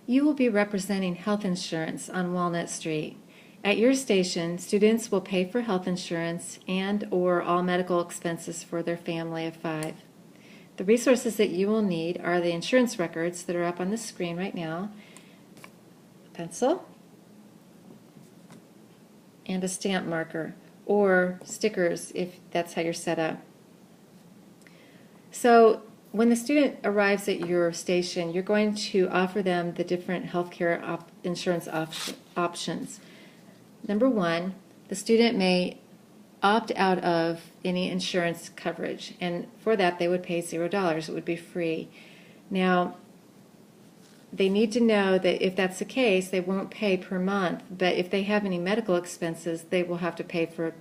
You will be representing health insurance on Walnut Street. At your station, students will pay for health insurance and/or all medical expenses for their family of 5. The resources that you will need are the insurance records that are up on the screen right now, a pencil, and a stamp marker, or stickers if that's how you're set up. So when the student arrives at your station, you're going to offer them the different healthcare insurance options. Number 1, the student may opt out of any insurance coverage, and for that they would pay $0. It would be free. Now, they need to know that if that's the case, they won't pay per month, but if they have any medical expenses, they will have to pay for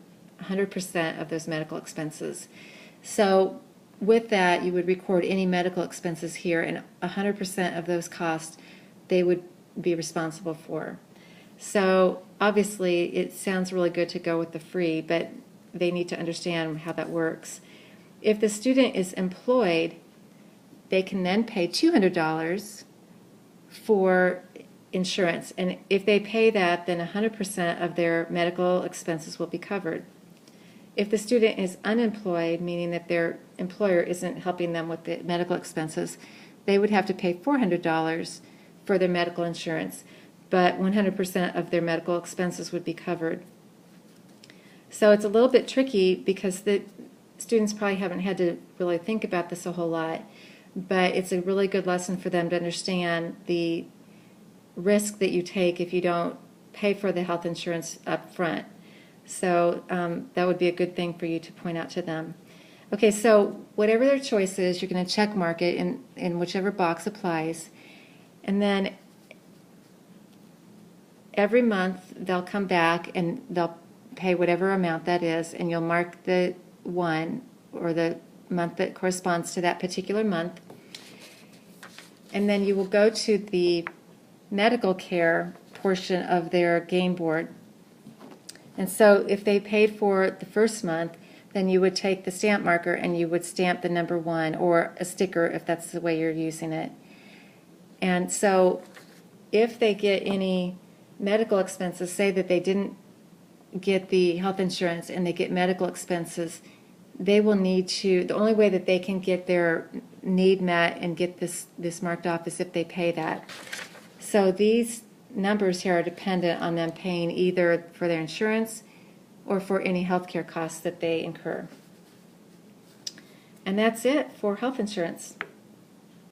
100% of those medical expenses. So with that, you would record any medical expenses here, and 100% of those costs they would be responsible for. So obviously it sounds really good to go with the free, but they need to understand how that works. If the student is employed, they can then pay $200 for insurance, and if they pay that, then 100% of their medical expenses will be covered. If the student is unemployed, meaning that their employer isn't helping them with the medical expenses, they would have to pay $400 for their medical insurance, but 100% of their medical expenses would be covered. So it's a little bit tricky because the students probably haven't had to really think about this a whole lot, but it's a really good lesson for them to understand the risk that you take if you don't pay for the health insurance up front. So that would be a good thing for you to point out to them. Okay, so whatever their choice is, you're going to check mark it in whichever box applies. And then every month they'll come back and they'll pay whatever amount that is, and you'll mark the one or the month that corresponds to that particular month. And then you will go to the medical care portion of their game board. And so if they paid for the first month, then you would take the stamp marker and you would stamp the number 1 or a sticker if that's the way you're using it. And so if they get any medical expenses, say that they didn't get the health insurance and they get medical expenses, they will need to, the only way that they can get their need met and get this marked off is if they pay that. So these numbers here are dependent on them paying either for their insurance or for any health care costs that they incur. And that's it for health insurance.